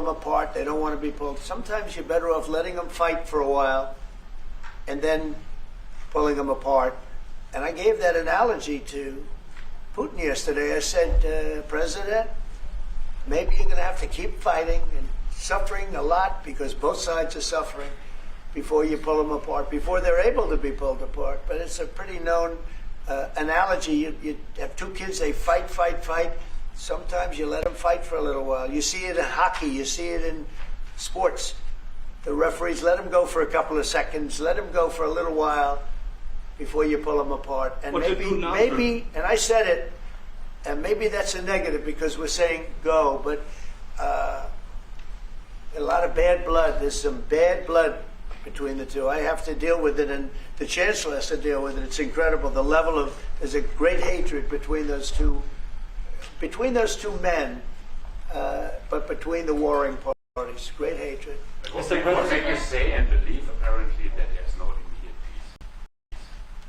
them apart. They don't want to be pulled. Sometimes you're better off letting them fight for a while and then pulling them apart. And I gave that analogy to Putin yesterday. I said, President, maybe you're going to have to keep fighting and suffering a lot because both sides are suffering before you pull them apart, before they're able to be pulled apart. But it's a pretty known analogy. You have two kids, they fight. Sometimes you let them fight for a little while. You see it in hockey. You see it in sports. The referees let them go for a couple of seconds, let them go for a little while before you pull them apart. And maybe, and I said it, and maybe that's a negative because we're saying go, but a lot of bad blood. There's some bad blood between the two. I have to deal with it, and the Chancellor has to deal with it. It's incredible. The level of, there's a great hatred between those two men, but between the warring parties. Great hatred. What make you say and believe, apparently, that there's no immediate peace?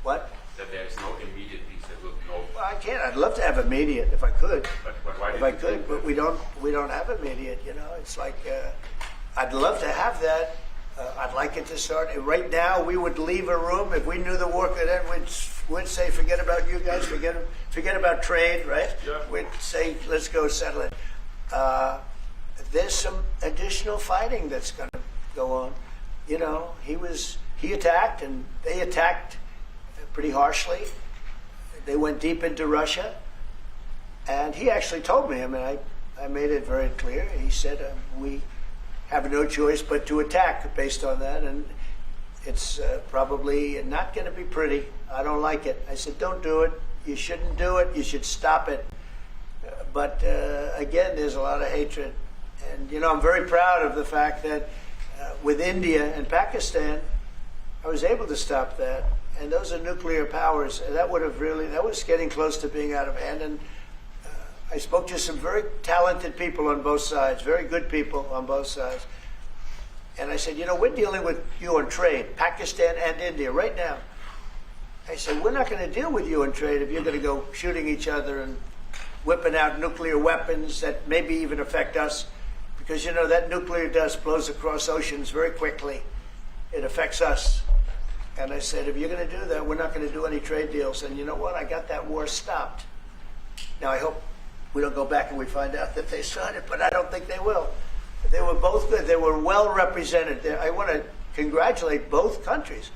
What? That there's no immediate peace. There will no. Well, I can't. I'd love to have immediate if I could. But why if I could, but we don't have immediate. You know, it's like I'd love to have that. I'd like it to start right now. We would leave a room if we knew the war could end. We'd say, forget about you guys. Forget about trade, right? Yeah. We'd say, let's go settle it. There's some additional fighting that's going to go on. You know, he attacked, and they attacked pretty harshly. They went deep into Russia, and he actually told me. I mean, I made it very clear. He said we have no choice but to attack based on that, and it's probably not going to be pretty. I don't like it. I said, don't do it. You shouldn't do it. You should stop it. But again, there's a lot of hatred. And, you know, I'm very proud of the fact that with India and Pakistan, I was able to stop that. And those are nuclear powers. And that was getting close to being out of hand. And I spoke to some very talented people on both sides, very good people on both sides. And I said, you know, we're dealing with you on trade, Pakistan and India right now. I said, we're not going to deal with you on trade if you're going to go shooting each other and whipping out nuclear weapons that maybe even affect us. Because, you know, that nuclear dust blows across oceans very quickly. It affects us. And I said, if you're going to do that, we're not going to do any trade deals. And you know what? I got that war stopped. Now, I hope we don't go back and we find out that they signed it, but I don't think they will. They were both good. They were well represented. I want to congratulate both countries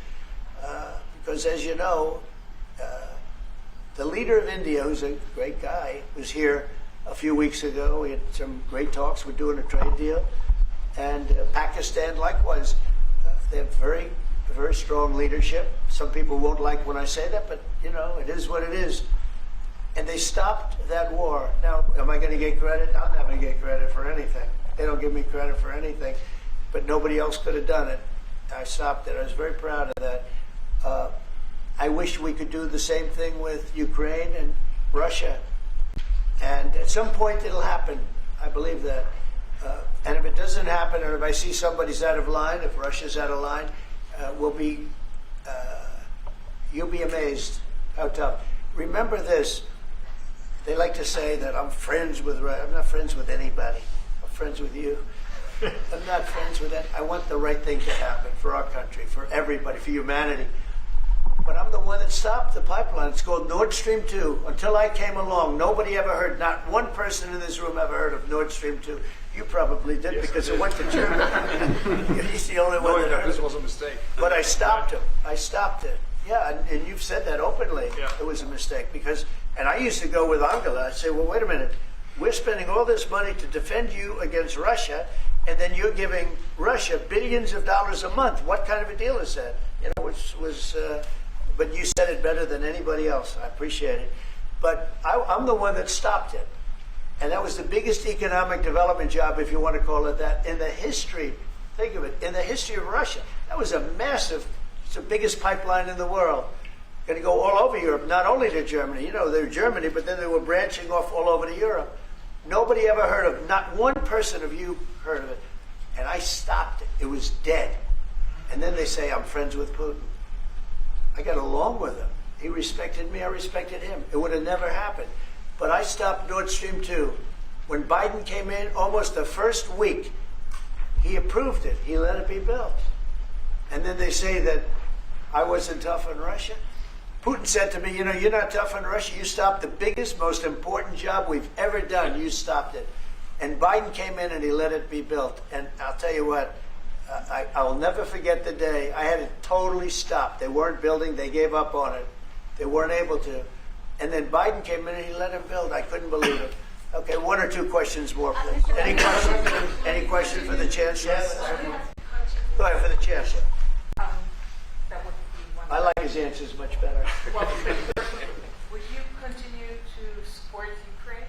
because, as you know, the leader of India, who's a great guy, was here a few weeks ago. We had some great talks. We're doing a trade deal. And Pakistan, likewise. They have very, very strong leadership. Some people won't like when I say that, but, you know, it is what it is. And they stopped that war. Now, am I going to get credit? I'm not going to get credit for anything. They don't give me credit for anything. But nobody else could have done it. I stopped it. I was very proud of that. I wish we could do the same thing with Ukraine and Russia. And at some point it'll happen. I believe that. And if it doesn't happen, or if I see somebody's out of line, if Russia's out of line, you'll be amazed how tough. Remember this. They like to say that I'm friends with Russia. I'm not friends with anybody. I'm friends with you. I'm not friends with that. I want the right thing to happen for our country, for everybody, for humanity. But I'm the one that stopped the pipeline. It's called Nord Stream 2. Until I came along, nobody ever heard, not one person in this room ever heard of Nord Stream 2. You probably did, yes, because it went to Germany. He's the only one that heard. This was a mistake. But I stopped him. I stopped it. Yeah, and you've said that openly. Yeah. It was a mistake because, and I used to go with Angela. I'd say, well, wait a minute. We're spending all this money to defend you against Russia, and then you're giving Russia billions of dollars a month. What kind of a deal is that? You know, which was. But you said it better than anybody else. I appreciate it. But I'm the one that stopped it. And that was the biggest economic development job, if you want to call it that, in the history, think of it, in the history of Russia. That was a massive, it's the biggest pipeline in the world. Going to go all over Europe, not only to Germany. You know, they're Germany, but then they were branching off all over to Europe. Nobody ever heard of it. Not one person of you heard of it. And I stopped it. It was dead. And then they say, I'm friends with Putin. I got along with him. He respected me, I respected him. It would have never happened. But I stopped Nord Stream 2. When Biden came in, almost the first week, he approved it. He let it be built. And then they say that I wasn't tough on Russia. Putin said to me, you're not tough on Russia. You stopped the biggest, most important job we've ever done. You stopped it. And Biden came in and he let it be built. And I'll tell you what, I will never forget the day. I had it totally stopped. They weren't building. They gave up on it. They weren't able to. And then Biden came in and he let him build. I couldn't believe it. Okay, one or two questions more, please. Any questions? Any question for the chancellor? Yes. Go ahead for the chancellor. That would be one. I like his answers much better. Well, would you continue to support Ukraine?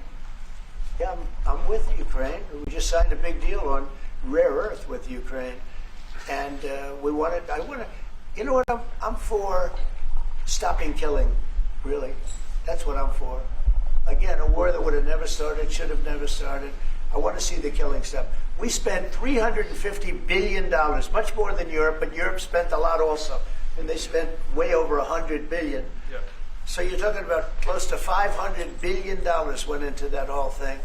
Yeah, I'm with Ukraine. We just signed a big deal on rare earth with Ukraine, and we want to. I want to. You know what? I'm for stopping killing. Really, that's what I'm for. Again, a war that would have never started, should have never started. I want to see the killing stop. We spent $350 billion, much more than Europe, but Europe spent a lot also, and they spent way over $100 billion. Yeah. So you're talking about close to $500 billion went into that whole thing.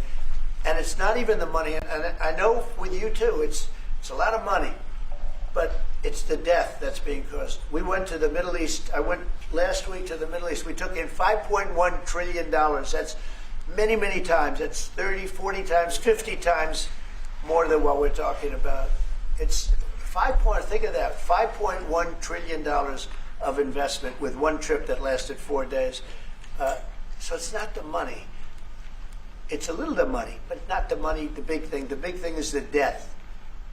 And it's not even the money, and I know with you too, it's a lot of money, but it's the death that's being caused. We went to the Middle East. I went last week to the Middle East. We took in $5.1 trillion. That's many, many times. That's 30, 40 times, 50 times more than what we're talking about. It's think of that, $5.1 trillion of investment with one trip that lasted 4 days. So it's not the money. It's a little the money, but not the money, the big thing. The big thing is the death.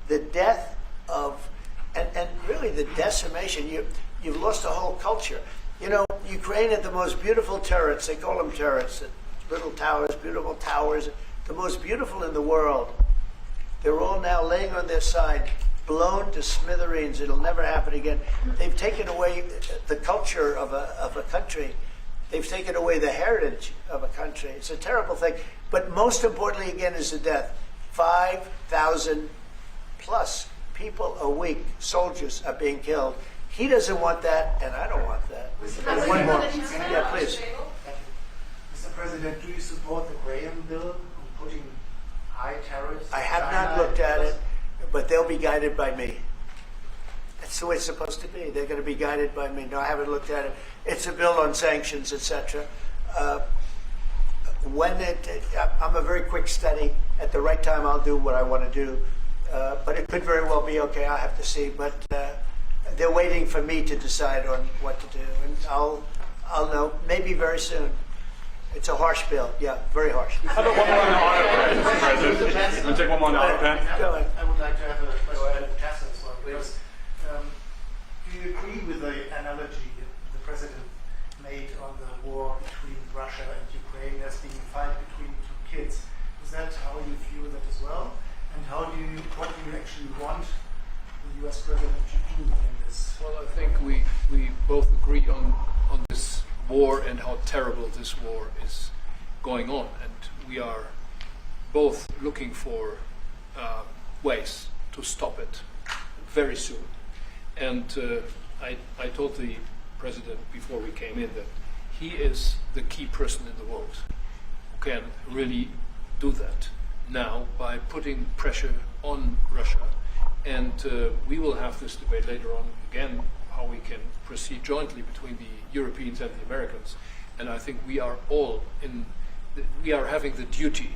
The death of, and really the decimation. You've lost a whole culture. Ukraine had the most beautiful turrets. They call them turrets. Little towers, beautiful towers. The most beautiful in the world. They're all now laying on their side, blown to smithereens. It'll never happen again. They've taken away the culture of a country. They've taken away the heritage of a country. It's a terrible thing. But most importantly, again, is the death. 5,000 plus people a week, soldiers, are being killed. He doesn't want that, and I don't want that. And one more. Yeah, please. Mr. President, do you support the Graham bill on putting high tariffs? I have not looked at it, but they'll be guided by me. That's the way it's supposed to be. They're going to be guided by me. No, I haven't looked at it. It's a bill on sanctions, etc. I'm a very quick study. At the right time, I'll do what I want to do. But it could very well be okay. I'll have to see. But they're waiting for me to decide on what to do, and I'll know maybe very soon. It's a harsh bill. Yeah, very harsh. How about one more on the autopen, Mr. President? We'll take one more on the autopen. Go ahead. I would like to have a question of Cassel as well. Because, do you agree with the analogy the President made on the war between Russia and Ukraine as being a fight between two kids? Is that how you view that as well? And what do you actually want the U.S. President to do in this? Well, I think we both agree on this war and how terrible this war is going on. And we are both looking for ways to stop it very soon. And I told the President before we came in that he is the key person in the world who can really do that now by putting pressure on Russia. And we will have this debate later on again, how we can proceed jointly between the Europeans and the Americans. And I think we are all we are having the duty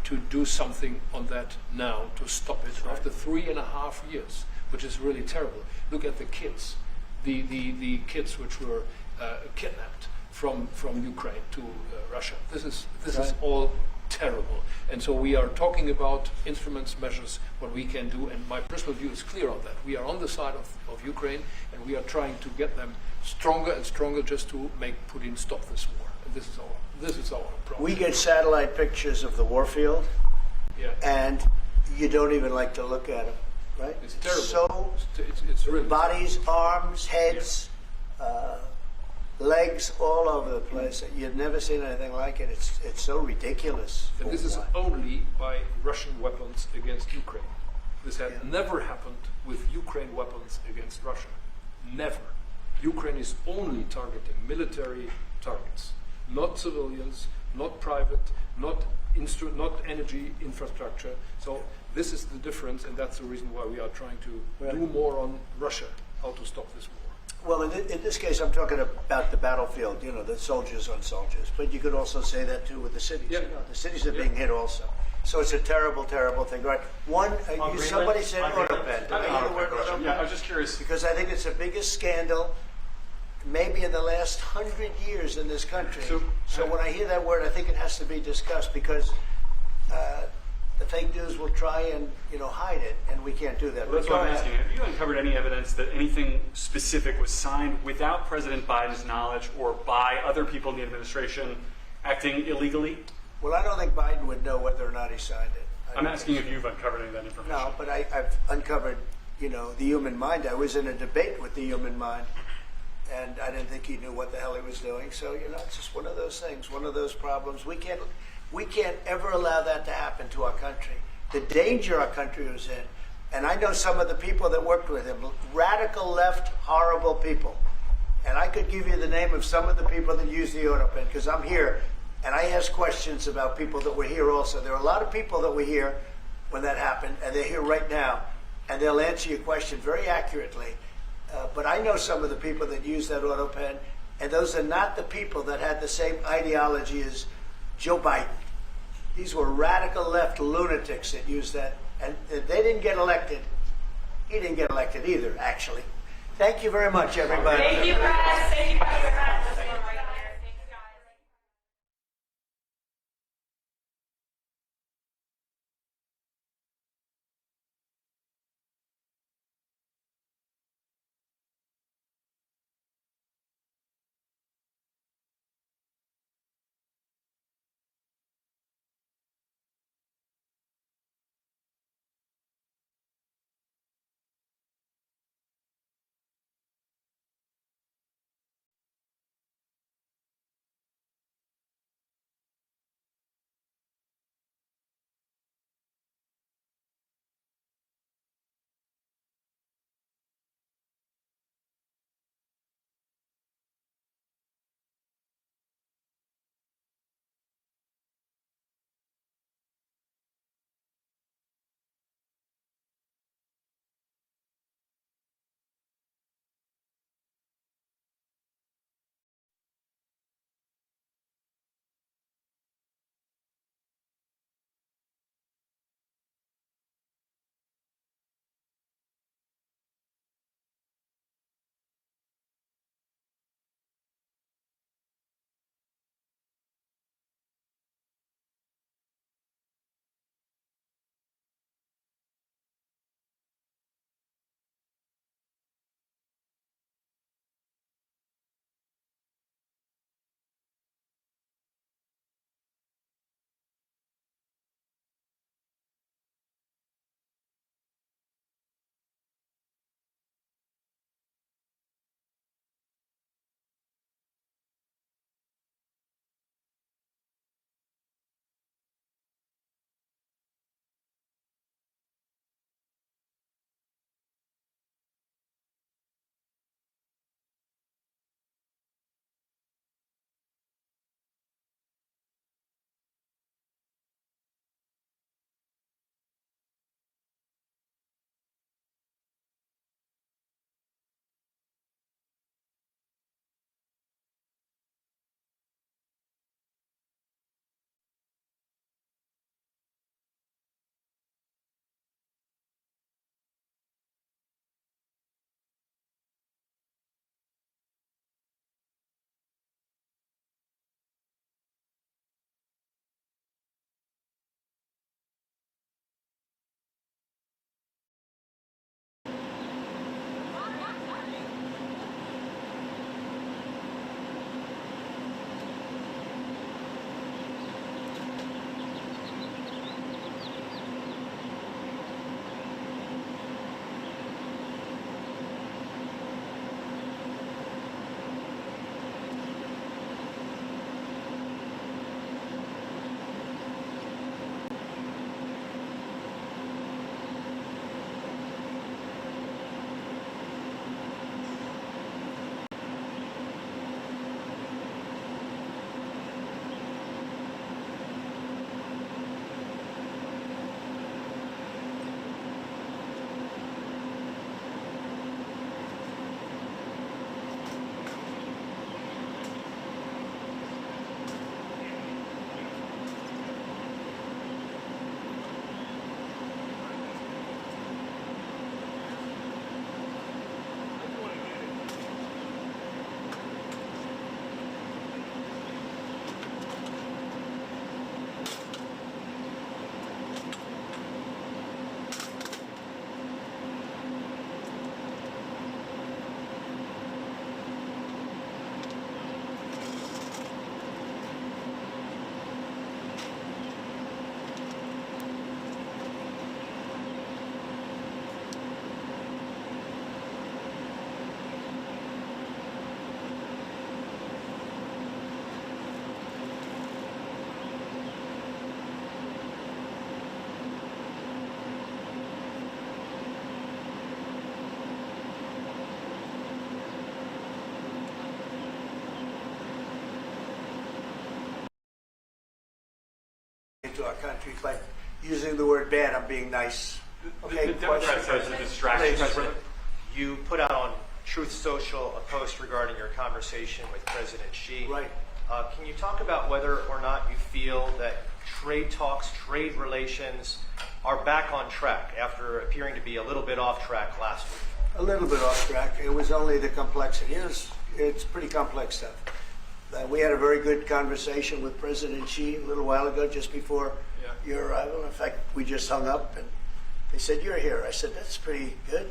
to do something on that now to stop it after 3.5 years, which is really terrible. Look at the kids, the kids which were kidnapped from Ukraine to Russia. This is all terrible. And so we are talking about instruments, measures, what we can do, and my personal view is clear on that. We are on the side of Ukraine, and we are trying to get them stronger and stronger just to make Putin stop this war. And this is our approach. We get satellite pictures of the warfield, Yeah. and you don't even like to look at them, right? It's terrible. So It's really bodies, arms, heads, legs all over the place. You've never seen anything like it. It's so ridiculous. And this is only by Russian weapons against Ukraine. This had never happened with Ukraine weapons against Russia. Never. Ukraine is only targeting military targets, not civilians, not private, not energy infrastructure. So this is the difference, and that's the reason why we are trying to Right. do more on Russia, how to stop this war. Well, in this case, I'm talking about the battlefield, you know, the soldiers on soldiers. But you could also say that too with the cities. Yeah. You know, the cities are being hit also. So it's a terrible, terrible thing, right? One, somebody said autopen. Did I hear the word autopen? Yeah, I was just curious. Because I think it's the biggest scandal maybe in the last 100 years in this country. So when I hear that word, I think it has to be discussed because the fake news will try and, you know, hide it, and we can't do that. Well, that's But what go I'm ahead. asking. Have you uncovered any evidence that anything specific was signed without President Biden's knowledge or by other people in the administration acting illegally? Well, I don't think Biden would know whether or not he signed it. I I'm don't asking think if you've uncovered any of that so. information. No, but I've uncovered, you know, the human mind. I was in a debate with the human mind, and I didn't think he knew what the hell he was doing. So, you know, it's just one of those things, one of those problems. We can't ever allow that to happen to our country. The danger our country was in, and I know some of the people that worked with him, radical left, horrible people. And I could give you the name of some of the people that use the autopen because I'm here, and I ask questions about people that were here also. There are a lot of people that were here when that happened, and they're here right now, and they'll answer your question very accurately. But I know some of the people that use that autopen, and those are not the people that had the same ideology as Joe Biden. These were radical left lunatics that used that, and they didn't get elected. He didn't get elected either, actually. Thank you very much, everybody. Thank you, guys. Thank you, guys. to our country by using the word ban. I'm being nice. Okay, The Democrats says it's a distraction. Please. You put out on Truth Social a post regarding your conversation with President Xi. Right. Can you talk about whether or not you feel that trade talks, trade relations are back on track after appearing to be a little bit off track last week? A little bit off track. It was only the complexity. It's pretty complex stuff. We had a very good conversation with President Xi a little while ago, just before your arrival. In fact, we just hung up, and they said, "You're here." I said, "That's pretty good."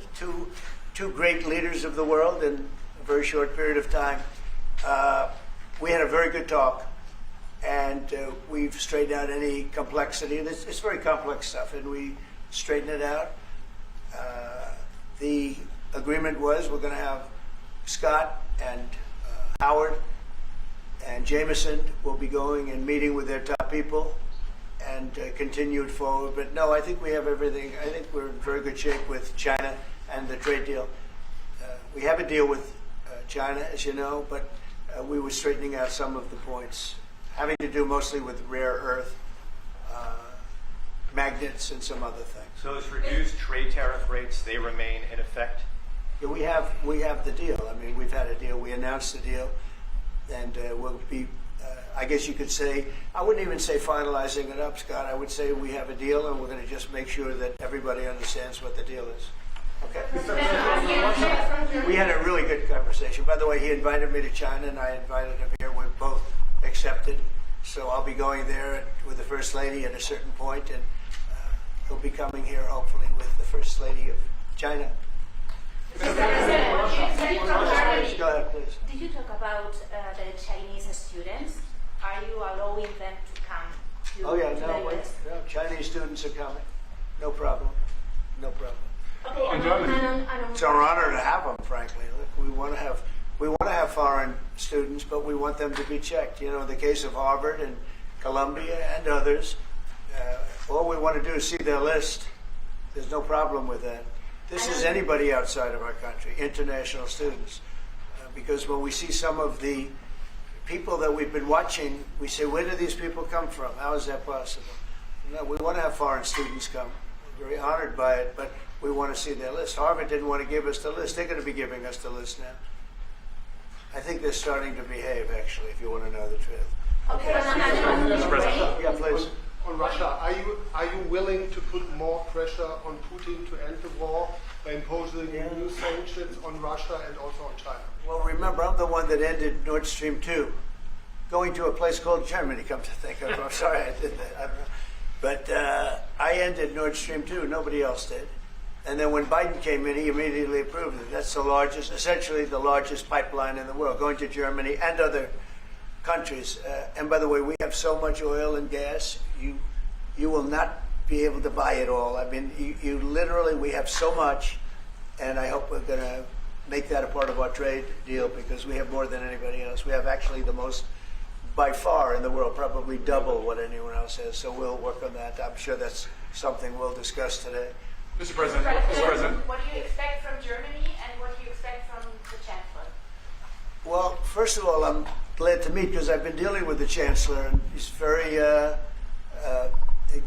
Two great leaders of the world in a very short period of time. We had a very good talk, and we've straightened out any complexity. And it's very complex stuff, and we straightened it out. The agreement was we're going to have Scott and Howard and Jameson will be going and meeting with their top people and continue it forward. But no, I think we have everything. I think we're in very good shape with China and the trade deal. We have a deal with China, as you know, but we were straightening out some of the points, having to do mostly with rare earth, magnets, and some other things. So those reduced trade tariff rates, they remain in effect? Yeah, we have the deal. I mean, we've had a deal. We announced the deal, and we'll be. I guess you could say, I wouldn't even say finalizing it up, Scott. I would say we have a deal, and we're going to just make sure that everybody understands what the deal is. Okay. We had a really good conversation. By the way, he invited me to China, and I invited him here. We're both accepted. So I'll be going there with the First Lady at a certain point, and he'll be coming here hopefully with the First Lady of China. Mr. President, from Germany, Go ahead, please. did you talk about the Chinese students? Are you allowing them to come to, Oh yeah, to no, the US? Chinese students are coming. No problem. No problem. Okay, In Germany. It's our honor to have them, frankly. Look, we want to have foreign students, but we want them to be checked. You know, in the case of Harvard and Columbia and others, all we want to do is see their list. There's no problem with that. This is anybody outside of our country, international students, because when we see some of the people that we've been watching, we say, where do these people come from? How is that possible? No, we want to have foreign students come. We're very honored by it, but we want to see their list. Harvard didn't want to give us the list. They're going to be giving us the list now. I think they're starting to behave, actually, if you want to know the truth. Okay, Mr. President. Yeah, please. On Russia, are you willing to put more pressure on Putin to end the war by imposing new sanctions on Russia and also on China? Well, remember, I'm the one that ended Nord Stream 2, going to a place called Germany, come to think of it. I'm sorry I did that. I don't know. But I ended Nord Stream 2. Nobody else did. And then when Biden came in, he immediately approved it. That's the largest, essentially the largest pipeline in the world, going to Germany and other countries. And by the way, we have so much oil and gas, you will not be able to buy it all. I mean, you literally, we have so much, and I hope we're going to make that a part of our trade deal because we have more than anybody else. We have actually the most, by far in the world, probably double what anyone else has. So we'll work on that. I'm sure that's something we'll discuss today. Mr. President. Mr. President. What do you expect from Germany and what do you expect from the Chancellor? Well, first of all, I'm glad to meet because I've been dealing with the Chancellor, and he's a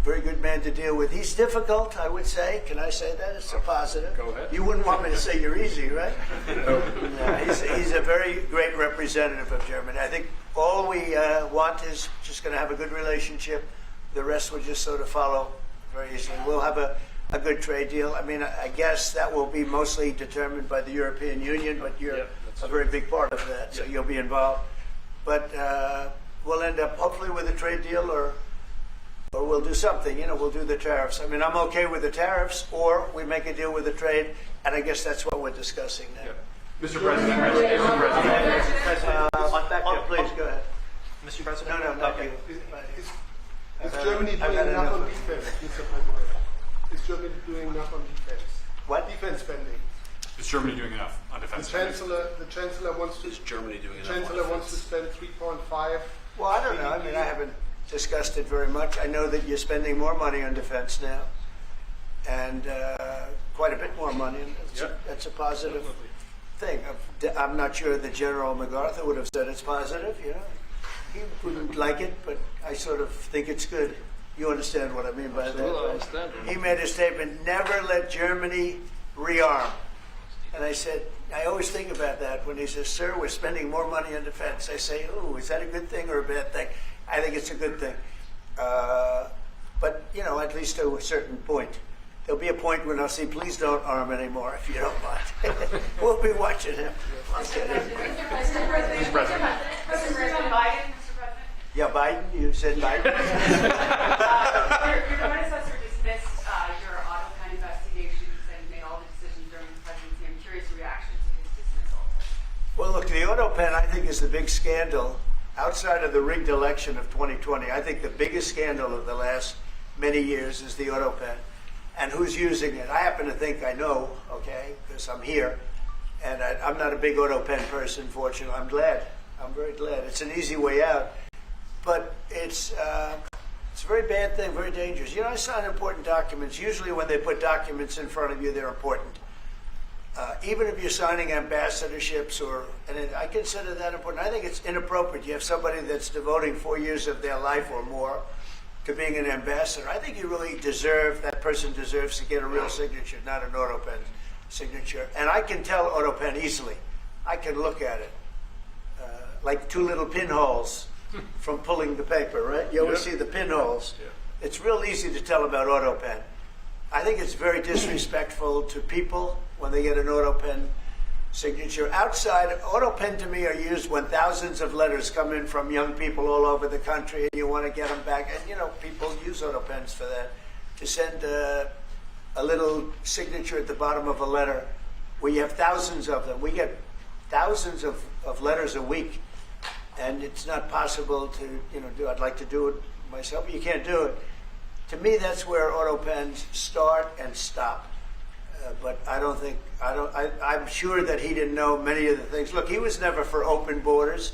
very good man to deal with. He's difficult, I would say. Can I say that? It's a positive. Go ahead. You wouldn't want me to say you're easy, right? No. He's a very great representative of Germany. I think all we want is just going to have a good relationship. The rest will just sort of follow very easily. We'll have a good trade deal. I mean, I guess that will be mostly determined by the European Union, but you're a very big part of that, so you'll be involved. But we'll end up hopefully with a trade deal or we'll do something. You know, we'll do the tariffs. I mean, I'm okay with the tariffs, or we make a deal with the trade, and I guess that's what we're discussing now. Mr. President. Mr. President. Back there, please, go ahead. Mr. President? No, not you. Is Germany I've had doing enough on enough. defense, Mr. President? Is Germany doing enough on defense? What? Defense spending. Is Germany doing enough on The defense? Chancellor wants to. Is Germany doing enough? Chancellor wants to spend 3.5. Well, I don't know. I mean, I haven't discussed it very much. I know that you're spending more money on defense now, and quite a bit more money. And that's a positive thing. I'm not sure that General MacArthur would have said it's positive. You know, he wouldn't like it, but I sort of think it's good. You understand what I mean by that? Absolutely, I right? understand. He made a statement, never let Germany rearm. And I said, I always think about that when he says, sir, we're spending more money on defense. I say, oh, is that a good thing or a bad thing? I think it's a good thing. But, you know, at least to a certain point. There'll be a point when I'll say, please don't arm anymore, if you don't mind. We'll be watching him. Mr. President, Biden, Mr. President. Yeah, Biden, you said Biden? Your predecessor dismissed your autopen investigations and made all the decisions during the presidency. I'm curious your reaction to his dismissal. Well, look, the autopen, I think, is the big scandal outside of the rigged election of 2020. I think the biggest scandal of the last many years is the autopen. And who's using it? I happen to think I know, okay, because I'm here. And I'm not a big autopen person, fortunately. I'm glad. I'm very glad. It's an easy way out. But it's a very bad thing, very dangerous. You know, I sign important documents. Usually when they put documents in front of you, they're important. Even if you're signing ambassadorships, and I consider that important. I think it's inappropriate. You have somebody that's devoting 4 years of their life or more to being an ambassador. I think you really deserve, that person deserves to get a real signature, not an autopen signature. And I can tell autopen easily. I can look at it. Like two little pinholes from pulling the paper, right? You always see the pinholes. Yeah. It's real easy to tell about autopen. I think it's very disrespectful to people when they get an autopen signature. Outside, autopen to me are used when thousands of letters come in from young people all over the country and you want to get them back. And, you know, people use autopens for that, to send a little signature at the bottom of a letter where you have thousands of them. We get thousands of letters a week, and it's not possible to, you know, do. I'd like to do it myself, but you can't do it. To me, that's where autopens start and stop. But I'm sure that he didn't know many of the things. Look, he was never for open borders.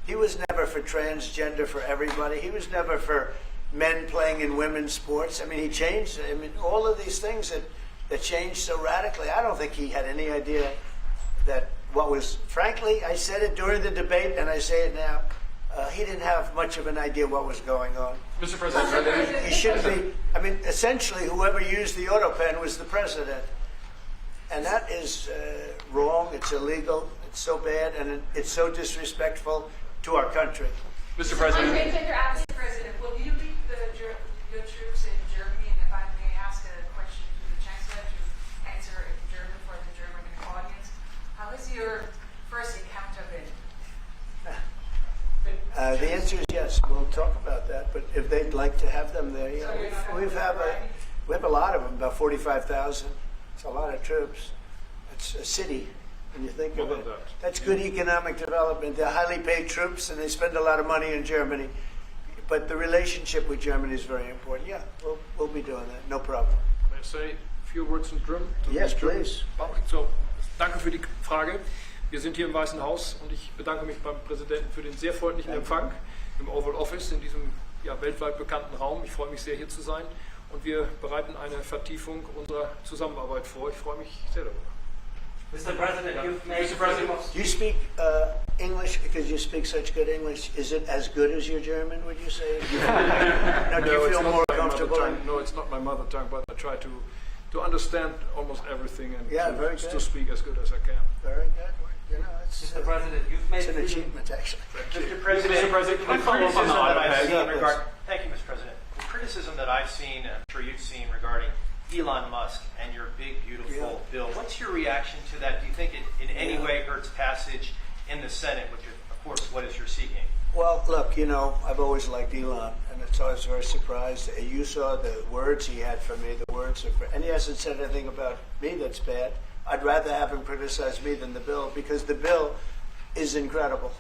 He was never for transgender for everybody. He was never for men playing in women's sports. I mean, he changed. I mean, all of these things that changed so radically. I don't think he had any idea that what was, frankly, I said it during the debate and I say it now, he didn't have much of an idea what was going on. Mr. President, He shouldn't be, I mean, essentially whoever used the autopen was the president. And that is wrong, it's illegal, it's so bad, and it's so disrespectful to our country. Mr. President, Mr. President, will you lead your troops in Germany? And if I may ask a question to the Chancellor to answer in German for the German audience, how has your first encounter been? The answer is yes. We'll talk about that. But if they'd like to have them there, yeah, we have a lot of them, about 45,000. It's a lot of troops. It's a city when you think of it. That's good economic development. They're highly paid troops, and they spend a lot of money in Germany. But the relationship with Germany is very important. Yeah, we'll be doing that. No problem. May I say a few words in German? Yes, please. So, danke für die Frage. Wir sind hier im Weißen Haus und ich bedanke mich beim Präsidenten für den sehr freundlichen Empfang im Oval Office, in diesem weltweit bekannten Raum. Ich freue mich sehr, hier zu sein und wir bereiten eine Vertiefung unserer Zusammenarbeit vor. Ich freue mich sehr darüber. Mr. President, you've made Mr. President. Do you speak English because you speak such good English? Is it as good as your German, would you say? Now, do you it's feel not more my mother comfortable? tongue. No, it's not my mother tongue, but I try to understand almost everything and very to good. speak as good as I can. Very good. You know, Mr. President, you've made it's an achievement, actually. Mr. President, Mr. President, can I follow up on the criticism that I've autopen? seen Yeah, regard- Thank you, Mr. President. The criticism that I've seen, and I'm sure you've seen, regarding Elon Musk and your big, beautiful bill. What's your reaction to that? Do you think it in any way hurts passage in the Senate, which, of course, what is you're seeking? Well, look, you know, I've always liked Elon, and it's always very surprised. You saw the words he had for me, the words of, and he hasn't said anything about me that's bad. I'd rather have him criticize me than the bill, because the bill is incredible.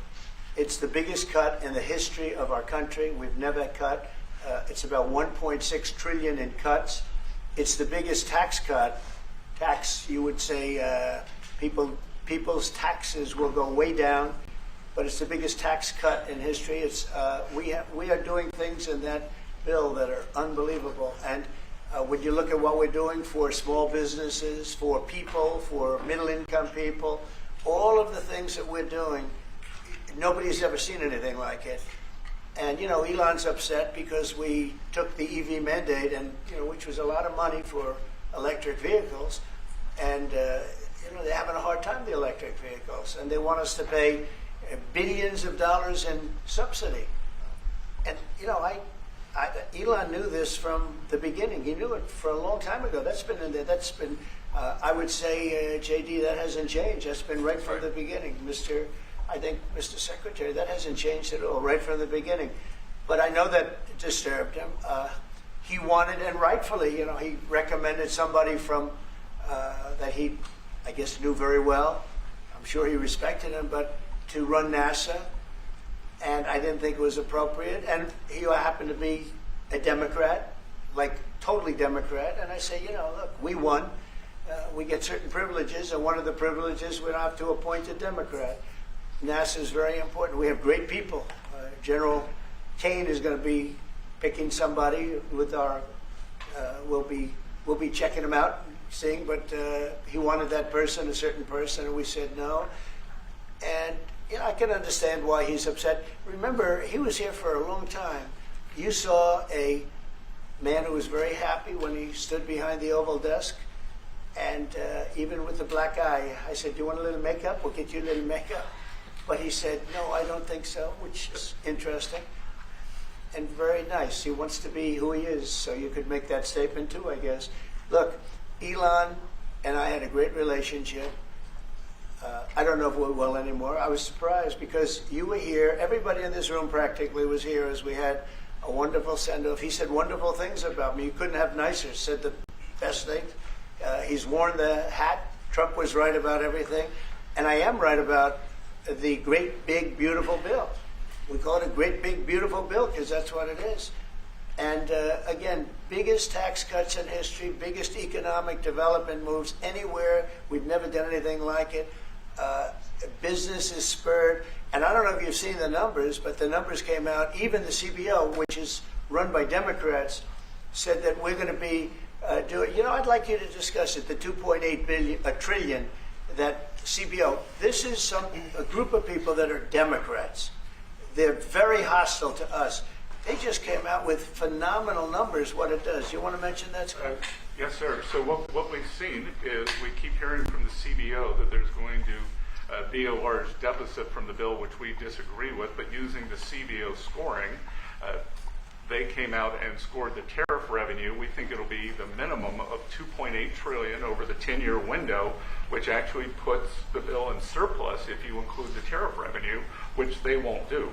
It's the biggest cut in the history of our country. We've never cut. It's about 1.6 trillion in cuts. It's the biggest tax cut. You would say, people's taxes will go way down, but it's the biggest tax cut in history. It's we are doing things in that bill that are unbelievable. And when you look at what we're doing for small businesses, for people, for middle-income people, all of the things that we're doing, nobody's ever seen anything like it. And, Elon's upset because we took the EV mandate, and, which was a lot of money for electric vehicles. And, they're having a hard time, the electric vehicles. And they want us to pay billions of dollars in subsidy. And, Elon knew this from the beginning. He knew it for a long time ago. That's been in there. That's been, I would say, JD, that hasn't changed. That's been right from the beginning. Mr. Secretary, that hasn't changed at all, right from the beginning. But I know that disturbed him. He wanted, and rightfully, he recommended somebody from that he, I guess, knew very well. I'm sure he respected him, but to run NASA. And I didn't think it was appropriate. And he happened to be a Democrat, like totally Democrat. And I say, look, we won. We get certain privileges, and one of the privileges, we don't have to appoint a Democrat. NASA is very important. We have great people. General Kane is going to be picking somebody with our. We'll be checking him out, seeing. But he wanted that person, a certain person, and we said no. And I can understand why he's upset. Remember, he was here for a long time. You saw a man who was very happy when he stood behind the Oval desk, and even with the black eye, I said, "Do you want a little makeup? We'll get you a little makeup." But he said, "No, I don't think so," which is interesting and very nice. He wants to be who he is, so you could make that statement too, I guess. Look, Elon and I had a great relationship. I don't know if we're well anymore. I was surprised because you were here. Everybody in this room practically was here as we had a wonderful send-off. He said wonderful things about me. You couldn't have nicer. Said the best thing. He's worn the hat. Trump was right about everything. And I am right about the great, big, beautiful bill. We call it a great, big, beautiful bill because that's what it is. And again, biggest tax cuts in history, biggest economic development moves anywhere. We've never done anything like it. Business is spurred. And I don't know if you've seen the numbers, but the numbers came out. Even the CBO, which is run by Democrats, said that we're going to be doing, I'd like you to discuss it, the 2.8 trillion, that CBO. This is a group of people that are Democrats. They're very hostile to us. They just came out with phenomenal numbers, what it does. You want to mention that, Scott? Yes, sir. So what we've seen is we keep hearing from the CBO that there's going to be a large deficit from the bill, which we disagree with, but using the CBO scoring, they came out and scored the tariff revenue. We think it'll be the minimum of 2.8 trillion over the 10-year window, which actually puts the bill in surplus if you include the tariff revenue, which they won't do.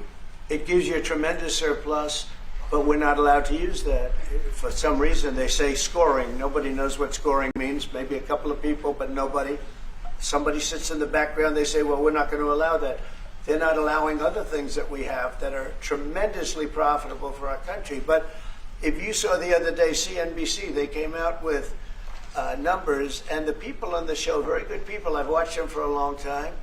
It gives you a tremendous surplus, but we're not allowed to use that. For some reason, they say scoring. Nobody knows what scoring means. Maybe a couple of people, but nobody. Somebody sits in the background. They say, well, we're not going to allow that. They're not allowing other things that we have that are tremendously profitable for our country. But if you saw the other day, CNBC, they came out with numbers, and the people on the show, very good people, I've watched them for a long time,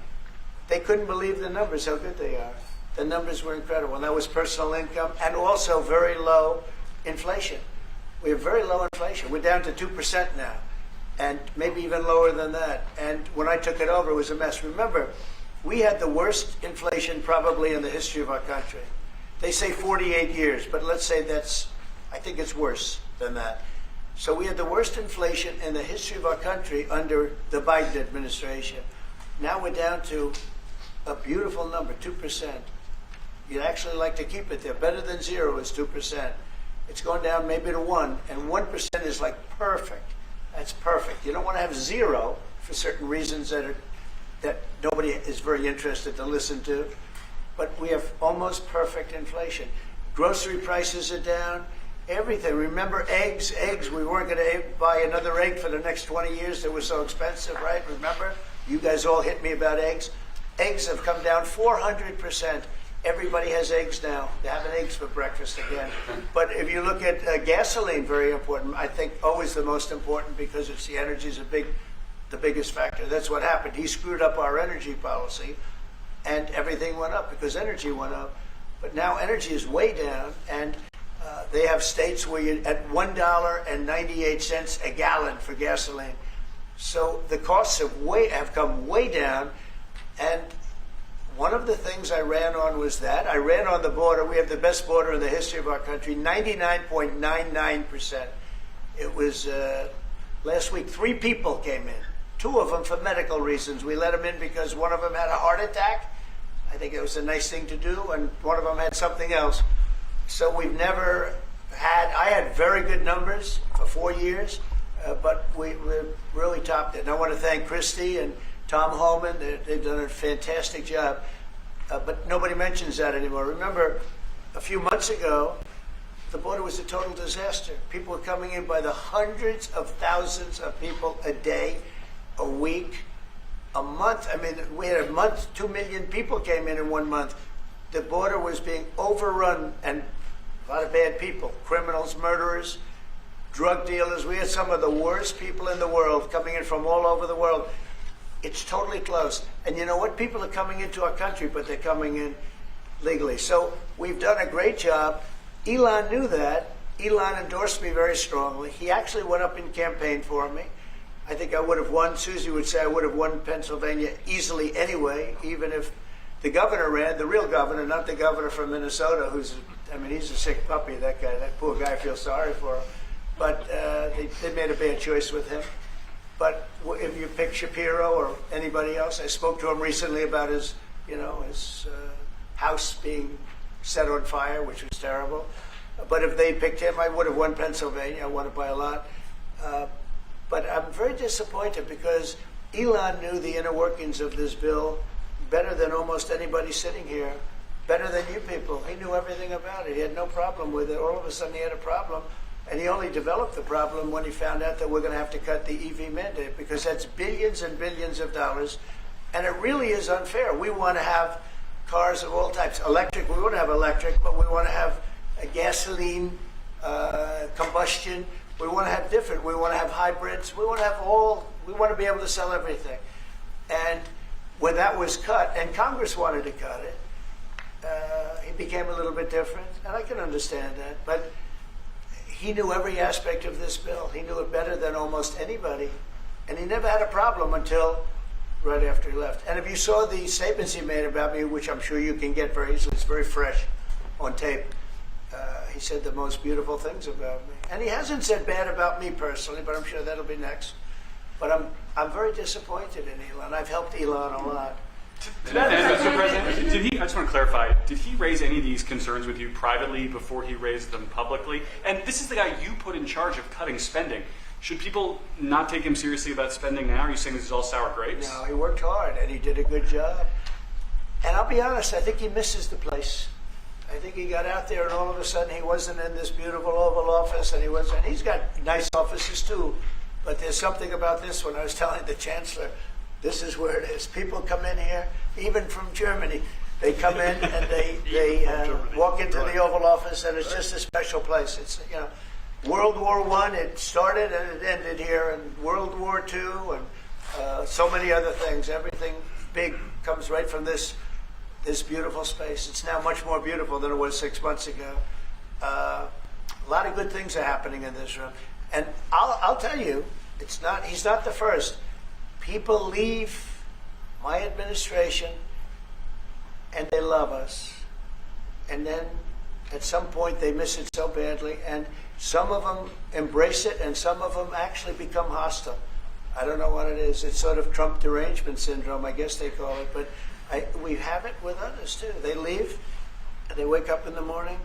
they couldn't believe the numbers, how good they are. The numbers were incredible. And that was personal income and also very low inflation. We have very low inflation. We're down to 2% now, and maybe even lower than that. And when I took it over, it was a mess. Remember, we had the worst inflation probably in the history of our country. They say 48 years, but let's say I think it's worse than that. So we had the worst inflation in the history of our country under the Biden administration. Now we're down to a beautiful number, 2%. You'd actually like to keep it there. Better than zero is 2%. It's going down maybe to 1, and 1% is like perfect. That's perfect. You don't want to have zero for certain reasons that nobody is very interested to listen to. But we have almost perfect inflation. Grocery prices are down. Everything. Remember eggs? Eggs. We weren't going to buy another egg for the next 20 years. They were so expensive, right? Remember? You guys all hit me about eggs. Eggs have come down 400%. Everybody has eggs now. They're having eggs for breakfast again. But if you look at gasoline, very important. I think always the most important because it's the energy is the biggest factor. That's what happened. He screwed up our energy policy, and everything went up because energy went up. But now energy is way down, and they have states where you're at $1.98 a gallon for gasoline. So the costs have come way down, and One of the things I ran on was that. I ran on the border. We have the best border in the history of our country, 99.99%. It was last week, 3 people came in, 2 of them for medical reasons. We let them in because one of them had a heart attack. I think it was a nice thing to do, and one of them had something else. So we've never had, I had very good numbers for 4 years, but we really topped it. And I want to thank Christie and Tom Holman. They've done a fantastic job. But nobody mentions that anymore. Remember, a few months ago, the border was a total disaster. People were coming in by the hundreds of thousands of people a day, a week, a month. I mean, we had a month, 2 million people came in 1 month. The border was being overrun, and a lot of bad people, criminals, murderers, drug dealers. We had some of the worst people in the world coming in from all over the world. It's totally closed. And you know what? People are coming into our country, but they're coming in legally. So we've done a great job. Elon knew that. Elon endorsed me very strongly. He actually went up and campaigned for me. I think I would have won. Susie would say I would have won Pennsylvania easily anyway, even if the governor ran, the real governor, not the governor from Minnesota, who's, I mean, he's a sick puppy, that guy. That poor guy, I feel sorry for him. But they made a bad choice with him. But if you pick Shapiro or anybody else, I spoke to him recently about his, his house being set on fire, which was terrible. But if they picked him, I would have won Pennsylvania. I won it by a lot. But I'm very disappointed because Elon knew the inner workings of this bill better than almost anybody sitting here, better than you people. He knew everything about it. He had no problem with it. All of a sudden he had a problem. And he only developed the problem when he found out that we're going to have to cut the EV mandate, because that's billions and billions of dollars. And it really is unfair. We want to have cars of all types. Electric, we want to have electric, but we want to have a gasoline, combustion. We want to have different. We want to have hybrids. We want to have we want to be able to sell everything. And when that was cut, and Congress wanted to cut it, it became a little bit different. And I can understand that. But he knew every aspect of this bill. He knew it better than almost anybody. And he never had a problem until right after he left. And if you saw the statements he made about me, which I'm sure you can get very easily, it's very fresh on tape, he said the most beautiful things about me. And he hasn't said bad about me personally, but I'm sure that'll be next. But I'm very disappointed in Elon. I've helped Elon a lot. Mr. President, I just want to clarify, did he raise any of these concerns with you privately before he raised them publicly? And this is the guy you put in charge of cutting spending. Should people not take him seriously about spending now? Are you saying this is all sour grapes? No, he worked hard and he did a good job. And I'll be honest, I think he misses the place. I think he got out there and all of a sudden he wasn't in this beautiful Oval Office, and he's got nice offices too. But there's something about this one. I was telling the Chancellor, this is where it is. People come in here, even from Germany. They come in and they walk into the Oval Office, and it's just a special place. It's, World War I, it started and it ended here, and World War II, and so many other things. Everything big comes right from this beautiful space. It's now much more beautiful than it was 6 months ago. A lot of good things are happening in this room. And I'll tell you, he's not the first. People leave my administration and they love us. And then at some point they miss it so badly. And some of them embrace it and some of them actually become hostile. I don't know what it is. It's sort of Trump derangement syndrome, I guess they call it. But we have it with others too. They leave and they wake up in the morning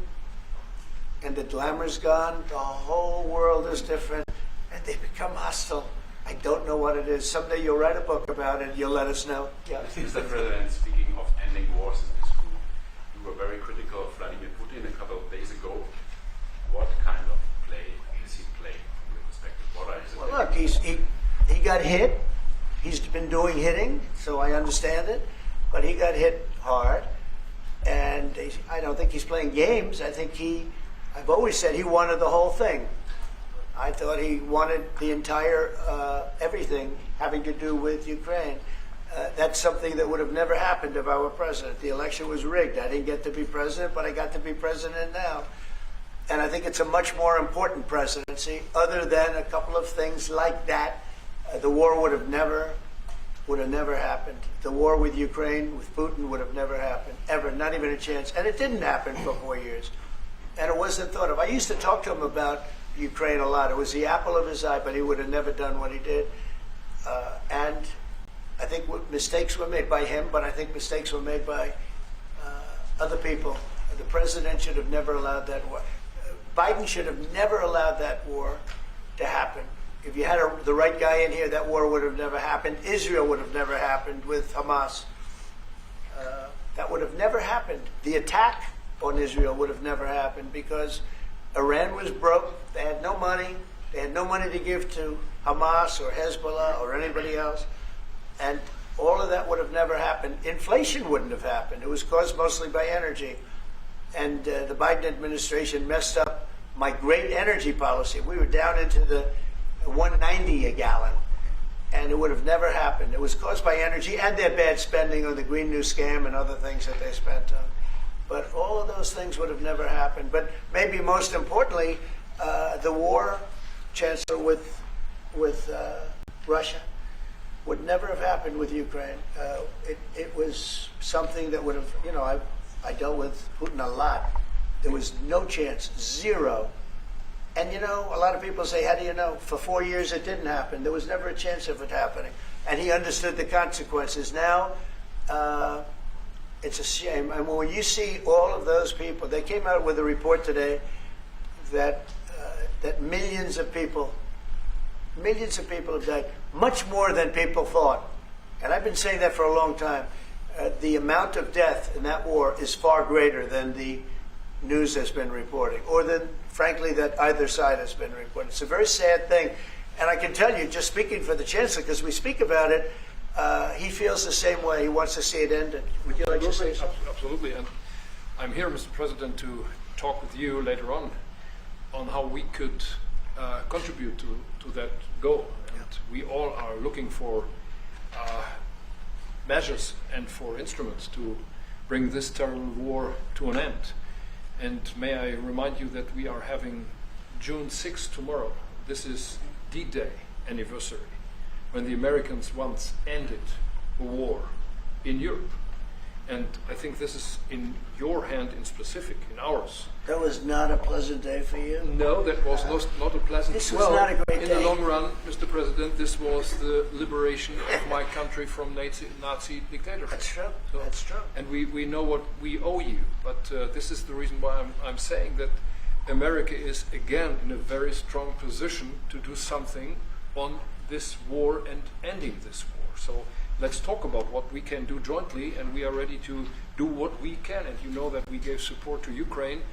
and the glamour's gone. The whole world is different and they become hostile. I don't know what it is. Someday you'll write a book about it. You'll let us know. Yeah. Mr. President, speaking of ending wars in this room, you were very critical of Vladimir Putin a couple of days ago. What kind of play is he playing from your perspective? What are his Well, look, he got hit. He's been doing hitting, so I understand it. But he got hit hard, and I don't think he's playing games. I think I've always said he wanted the whole thing. I thought he wanted the entire everything having to do with Ukraine. That's something that would have never happened if I were president. The election was rigged. I didn't get to be president, but I got to be president now. And I think it's a much more important presidency. Other than a couple of things like that, the war would have never would have never happened. The war with Ukraine, with Putin, would have never happened, ever, not even a chance. And it didn't happen for 4 years. And it wasn't thought of. I used to talk to him about Ukraine a lot. It was the apple of his eye, but he would have never done what he did. And I think mistakes were made by him, but I think mistakes were made by other people. The president should have never allowed that war. Biden should have never allowed that war to happen. If you had the right guy in here, that war would have never happened. Israel would have never happened with Hamas. That would have never happened. The attack on Israel would have never happened because Iran was broke. They had no money. They had no money to give to Hamas or Hezbollah or anybody else. And all of that would have never happened. Inflation wouldn't have happened. It was caused mostly by energy. And the Biden administration messed up my great energy policy. We were down into the 190 a gallon, and it would have never happened. It was caused by energy and their bad spending on the Green New Scam and other things that they spent on. But all of those things would have never happened. But maybe most importantly, the war, Chancellor, with Russia would never have happened with Ukraine. It was something that would have, I dealt with Putin a lot. There was no chance, zero. And a lot of people say, how do you know? For 4 years it didn't happen. There was never a chance of it happening. And he understood the consequences. Now, it's a shame. And when you see all of those people, they came out with a report today that millions of people have died, much more than people thought. And I've been saying that for a long time. The amount of death in that war is far greater than the news has been reporting, or than, frankly, that either side has been reporting. It's a very sad thing. And I can tell you, just speaking for the Chancellor, because we speak about it, he feels the same way. He wants to see it ended. Would you like to say something? Absolutely. And I'm here, Mr. President, to talk with you later on how we could contribute to that goal. And we all are looking for measures and for instruments to bring this terrible war to an end. And may I remind you that we are having June 6th tomorrow. This is D-Day anniversary, when the Americans once ended a war in Europe. And I think this is in your hand in specific, in ours. That was not a pleasant day for you? No, that was not a pleasant day. This was not a great in day. the long run, Mr. President, this was the liberation of my country from Nazi dictatorship. That's true. So, That's true. And we know what we owe you. But this is the reason why I'm saying that America is again in a very strong position to do something on this war and ending this war. So let's talk about what we can do jointly, and we are ready to do what we can. And you know that we gave support to Ukraine,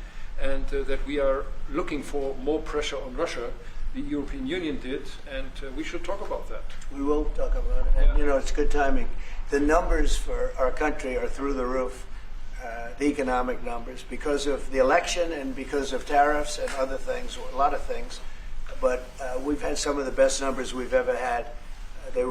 and that we are looking for more pressure on Russia. The European Union did, and we should talk about that. We will talk about it. And, it's good timing. The numbers for our country are through the roof, the economic numbers, because of the election and because of tariffs and other things, a lot of things. But we've had some of the best numbers we've ever had. They were